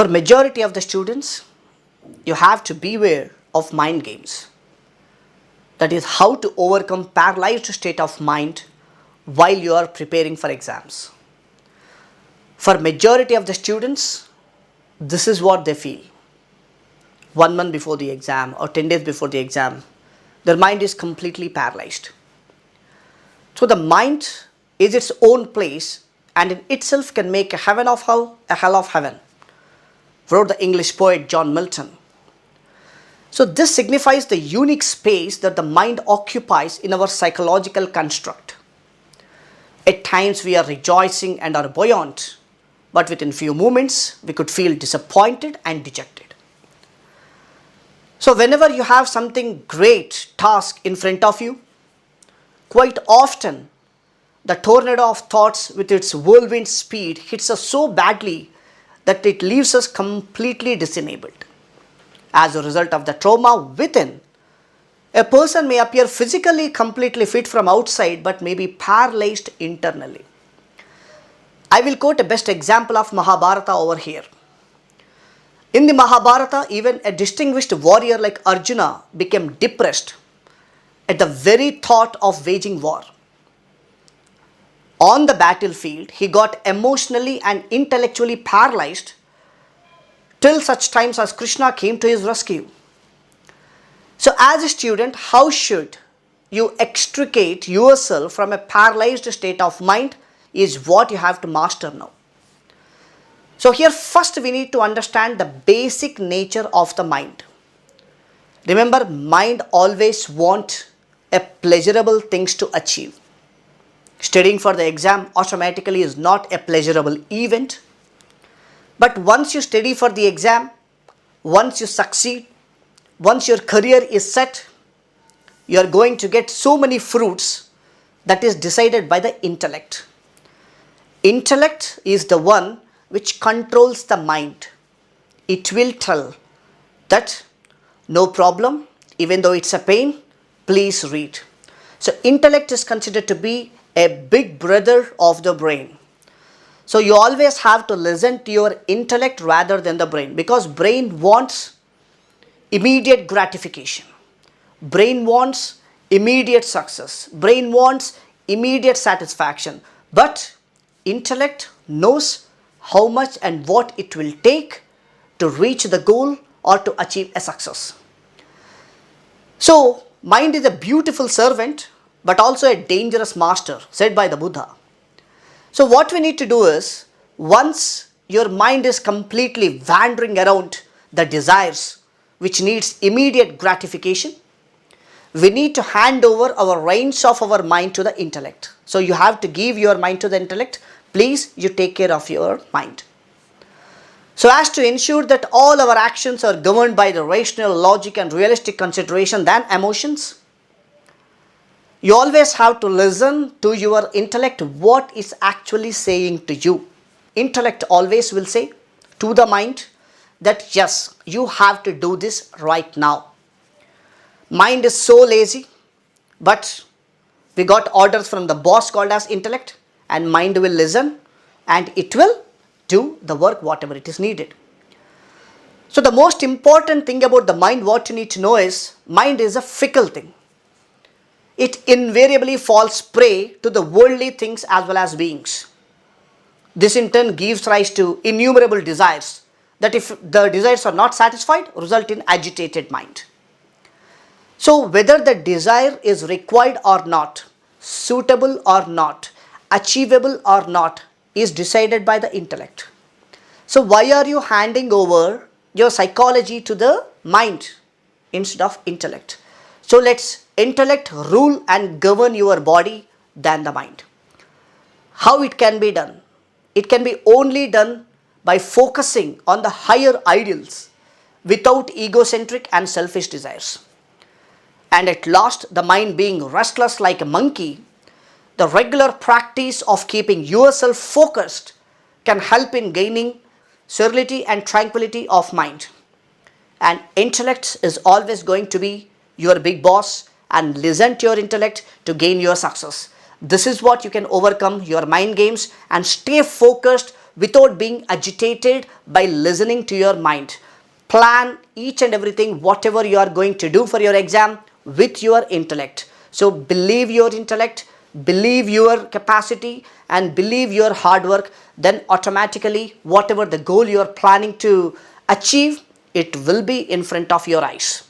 For majority of the students, you have to beware of mind games. That is how to overcome paralyzed state of mind while you are preparing for exams. For majority of the students, this is what they feel. 1 month before the exam or 10 days before the exam, their mind is completely paralyzed. So the mind is its own place and in itself can make a heaven of hell, a hell of heaven, wrote the English poet John Milton. So this signifies the unique space that the mind occupies in our psychological construct. At times we are rejoicing and are buoyant, but within few moments we could feel disappointed and dejected. So whenever you have something great task in front of you, quite often the tornado of thoughts with its whirlwind speed hits us so badly that it leaves us completely disenabled. As a result of the trauma within, a person may appear physically completely fit from outside but may be paralyzed internally. I will quote a best example of Mahabharata over here. In the Mahabharata, even a distinguished warrior like Arjuna became depressed at the very thought of waging war. On the battlefield, he got emotionally and intellectually paralyzed till such times as Krishna came to his rescue. So as a student, how should you extricate yourself from a paralyzed state of mind is what you have to master now. So here first we need to understand the basic nature of the mind. Remember, mind always wants a pleasurable things to achieve. Studying for the exam automatically is not a pleasurable event. But once you study for the exam, once you succeed, once your career is set, you are going to get so many fruits that is decided by the intellect. Intellect is the one which controls the mind. It will tell that no problem, even though it's a pain, please read. So intellect is considered to be a big brother of the brain. So you always have to listen to your intellect rather than the brain, because brain wants immediate gratification. Brain wants immediate success. Brain wants immediate satisfaction. But intellect knows how much and what it will take to reach the goal or to achieve a success. So mind is a beautiful servant but also a dangerous master, said by the Buddha. So what we need to do is, once your mind is completely wandering around the desires which needs immediate gratification, we need to hand over our reins of our mind to the intellect. So you have to give your mind to the intellect. Please, you take care of your mind. So as to ensure that all our actions are governed by the rational, logic and realistic consideration than emotions, you always have to listen to your intellect what is actually saying to you. Intellect always will say to the mind that yes, you have to do this right now. Mind is so lazy, but we got orders from the boss called as intellect, and mind will listen and it will do the work whatever it is needed. So the most important thing about the mind, what you need to know is, mind is a fickle thing. It invariably falls prey to the worldly things as well as beings. This in turn gives rise to innumerable desires that, if the desires are not satisfied, result in agitated mind. So whether the desire is required or not, suitable or not, achievable or not, is decided by the intellect. So why are you handing over your psychology to the mind instead of intellect? So let's intellect rule and govern your body than the mind. How it can be done? It can be only done by focusing on the higher ideals without egocentric and selfish desires. And at last, the mind being restless like a monkey, the regular practice of keeping yourself focused can help in gaining serenity and tranquility of mind. And intellect is always going to be your big boss, and listen to your intellect to gain your success. This is what you can overcome your mind games and stay focused without being agitated by listening to your mind. Plan each and everything, whatever you are going to do for your exam, with your intellect. So believe your intellect, believe your capacity, and believe your hard work. Then automatically, whatever the goal you are planning to achieve, it will be in front of your eyes.